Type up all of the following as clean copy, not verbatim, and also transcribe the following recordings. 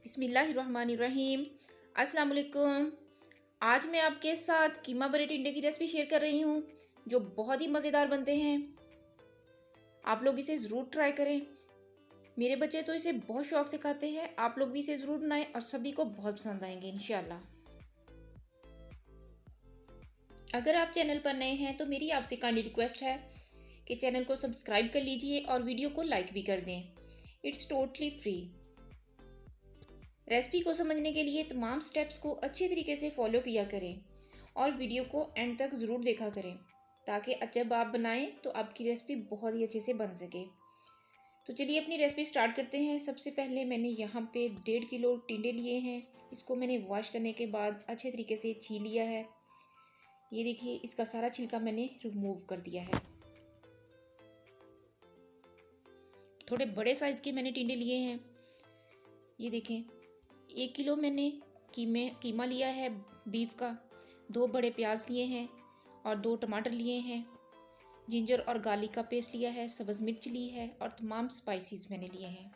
बिस्मिल्लाहिर्रहमानिर्रहीम। अस्सलाम वालेकुम। आज मैं आपके साथ कीमा बड़े टिंडे की रेसिपी शेयर कर रही हूँ जो बहुत ही मज़ेदार बनते हैं। आप लोग इसे ज़रूर ट्राई करें। मेरे बच्चे तो इसे बहुत शौक से खाते हैं। आप लोग भी इसे ज़रूर बनाएं और सभी को बहुत पसंद आएंगे इंशाल्लाह। अगर आप चैनल पर नए हैं तो मेरी आपसे काइंडली रिक्वेस्ट है कि चैनल को सब्सक्राइब कर लीजिए और वीडियो को लाइक भी कर दें। It's totally free. रेसिपी को समझने के लिए तमाम स्टेप्स को अच्छे तरीके से फॉलो किया करें और वीडियो को एंड तक ज़रूर देखा करें ताकि जब आप बनाएं तो आपकी रेसिपी बहुत ही अच्छे से बन सके। तो चलिए अपनी रेसिपी स्टार्ट करते हैं। सबसे पहले मैंने यहाँ पे 1.5 किलो टिंडे लिए हैं। इसको मैंने वॉश करने के बाद अच्छे तरीके से छील लिया है। ये देखिए, इसका सारा छिलका मैंने रिमूव कर दिया है। थोड़े बड़े साइज़ के मैंने टिंडे लिए हैं। ये देखें, 1 किलो मैंने कीमा लिया है बीफ का, 2 बड़े प्याज लिए हैं और 2 टमाटर लिए हैं, जिंजर और गार्लिक का पेस्ट लिया है, सब्ज़ मिर्च ली है और तमाम स्पाइसेस मैंने लिए हैं।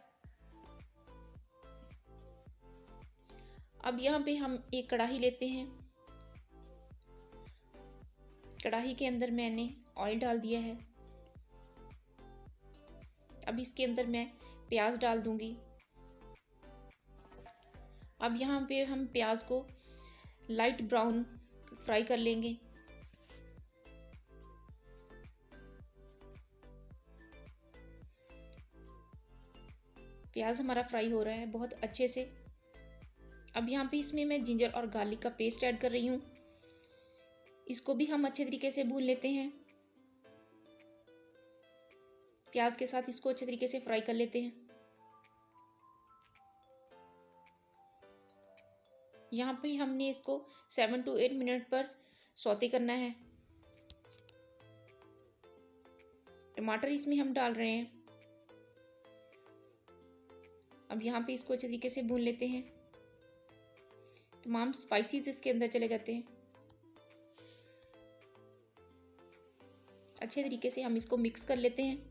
अब यहाँ पे हम एक कढ़ाई लेते हैं। कढ़ाई के अंदर मैंने ऑयल डाल दिया है। अब इसके अंदर मैं प्याज डाल दूंगी। अब यहाँ पे हम प्याज को लाइट ब्राउन फ्राई कर लेंगे। प्याज हमारा फ्राई हो रहा है बहुत अच्छे से। अब यहाँ पे इसमें मैं जिंजर और गार्लिक का पेस्ट ऐड कर रही हूँ। इसको भी हम अच्छे तरीके से भून लेते हैं। प्याज के साथ इसको अच्छे तरीके से फ्राई कर लेते हैं। यहाँ पे हमने इसको 7 to 8 मिनट पर सौते करना है। टमाटर इसमें हम डाल रहे हैं। अब यहाँ पे इसको अच्छे तरीके से भून लेते हैं। तमाम स्पाइसेस इसके अंदर चले जाते हैं। अच्छे तरीके से हम इसको मिक्स कर लेते हैं।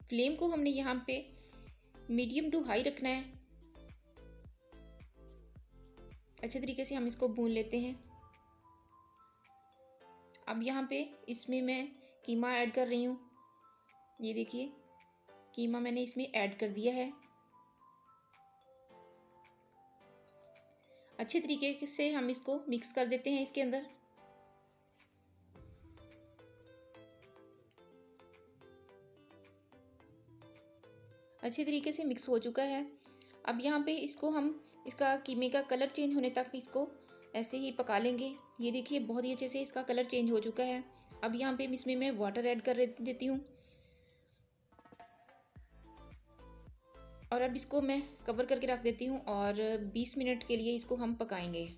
फ्लेम को हमने यहाँ पे मीडियम टू हाई रखना है। अच्छे तरीके से हम इसको भून लेते हैं। अब यहाँ पे इसमें मैं कीमा ऐड कर रही हूँ। ये देखिए, कीमा मैंने इसमें ऐड कर दिया है। अच्छे तरीके से हम इसको मिक्स कर देते हैं इसके अंदर। अच्छे तरीके से मिक्स हो चुका है। अब यहाँ पे इसको हम इसका कीमे का कलर चेंज होने तक इसको ऐसे ही पका लेंगे। ये देखिए, बहुत ही अच्छे से इसका कलर चेंज हो चुका है। अब यहाँ पे इसमें मैं वाटर ऐड कर देती हूँ और अब इसको मैं कवर करके रख देती हूँ और 20 मिनट के लिए इसको हम पकाएंगे।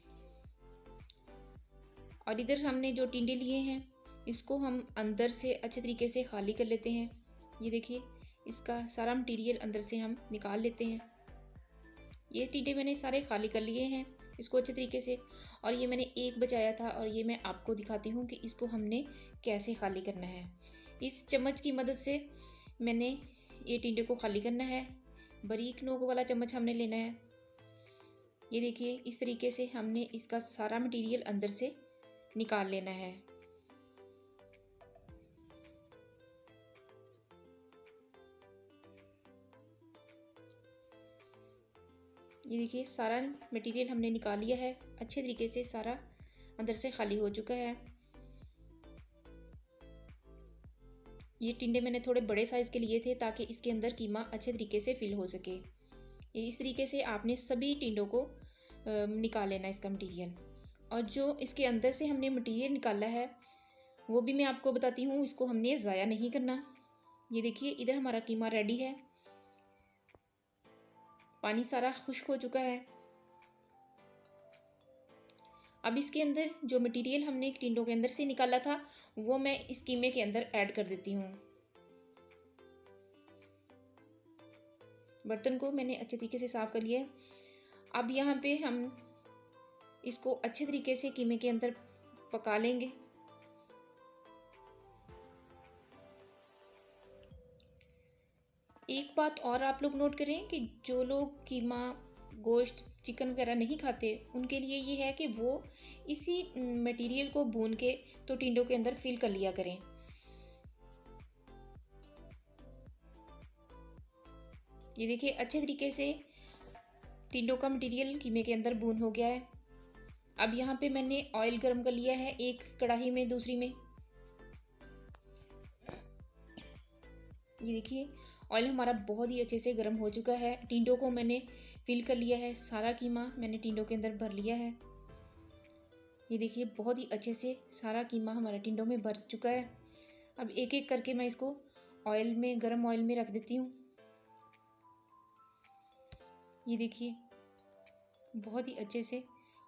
और इधर हमने जो टिंडे लिए हैं इसको हम अंदर से अच्छे तरीके से खाली कर लेते हैं। ये देखिए, इसका सारा मटेरियल अंदर से हम निकाल लेते हैं। ये टिंडे मैंने सारे खाली कर लिए हैं इसको अच्छे तरीके से। और ये मैंने एक बचाया था और ये मैं आपको दिखाती हूँ कि इसको हमने कैसे खाली करना है। इस चम्मच की मदद से मैंने ये टिंडे को खाली करना है। बारीक नोक वाला चम्मच हमने लेना है। ये देखिए, इस तरीके से हमने इसका सारा मटेरियल अंदर से निकाल लेना है। ये देखिए, सारा मटेरियल हमने निकाल लिया है। अच्छे तरीके से सारा अंदर से खाली हो चुका है। ये टिंडे मैंने थोड़े बड़े साइज़ के लिए थे ताकि इसके अंदर कीमा अच्छे तरीके से फिल हो सके। ये इस तरीके से आपने सभी टिंडों को निकाल लेना इसका मटेरियल। और जो इसके अंदर से हमने मटेरियल निकाला है वो भी मैं आपको बताती हूँ। इसको हमने ज़ाया नहीं करना। ये देखिए, इधर हमारा कीमा रेडी है। पानी सारा खुश्क हो चुका है। अब इसके अंदर जो मटेरियल हमने टिंडों के अंदर से निकाला था वो मैं इस कीमे के अंदर ऐड कर देती हूँ। बर्तन को मैंने अच्छे तरीके से साफ़ कर लिया है। अब यहाँ पे हम इसको अच्छे तरीके से कीमे के अंदर पका लेंगे। एक बात और आप लोग नोट करें कि जो लोग कीमा, गोश्त, चिकन वगैरह नहीं खाते, उनके लिए ये है कि वो इसी मटेरियल को भून के तो टिंडों के अंदर फिल कर लिया करें। ये देखिए अच्छे तरीके से टिंडों का मटेरियल कीमे के अंदर भून हो गया है। अब यहाँ पे मैंने ऑयल गर्म कर लिया है, एक कढ़ाई में, दूसरी में। ये देखिए ऑयल हमारा बहुत ही अच्छे से गर्म हो चुका है। टिंडों को मैंने फिल कर लिया है, सारा कीमा मैंने टिंडों के अंदर भर लिया है। ये देखिए बहुत ही अच्छे से सारा कीमा हमारा टिंडों में भर चुका है। अब एक एक करके मैं इसको ऑयल में, गर्म ऑयल में रख देती हूँ। ये देखिए बहुत ही अच्छे से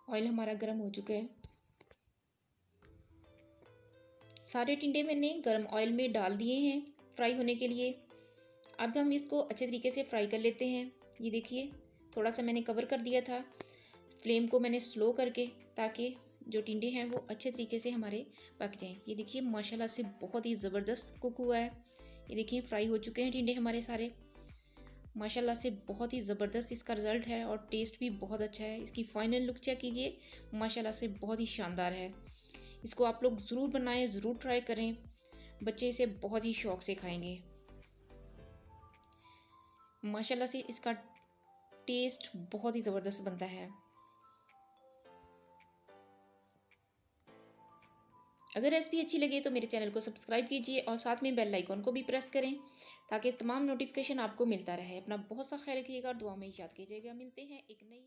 ऑयल हमारा गर्म हो चुका है। सारे टिंडे मैंने गर्म ऑयल में डाल दिए हैं फ्राई होने के लिए। अब हम इसको अच्छे तरीके से फ्राई कर लेते हैं। ये देखिए थोड़ा सा मैंने कवर कर दिया था, फ्लेम को मैंने स्लो करके, ताकि जो टिंडे हैं वो अच्छे तरीके से हमारे पक जाएं। ये देखिए माशाल्लाह से बहुत ही ज़बरदस्त कुक हुआ है। ये देखिए फ्राई हो चुके हैं टिंडे हमारे सारे। माशाल्लाह से बहुत ही ज़बरदस्त इसका रिज़ल्ट है और टेस्ट भी बहुत अच्छा है। इसकी फ़ाइनल लुक चेक कीजिए, माशाल्लाह से बहुत ही शानदार है। इसको आप लोग ज़रूर बनाएं, ज़रूर ट्राई करें, बच्चे इसे बहुत ही शौक़ से खाएंगे। माशाल्लाह से इसका टेस्ट बहुत ही ज़बरदस्त बनता है। अगर रेसिपी अच्छी लगे तो मेरे चैनल को सब्सक्राइब कीजिए और साथ में बेल आइकॉन को भी प्रेस करें, ताकि तमाम नोटिफिकेशन आपको मिलता रहे। अपना बहुत सा ख्याल रखिएगा और दुआ में याद कीजिएगा। मिलते हैं एक नई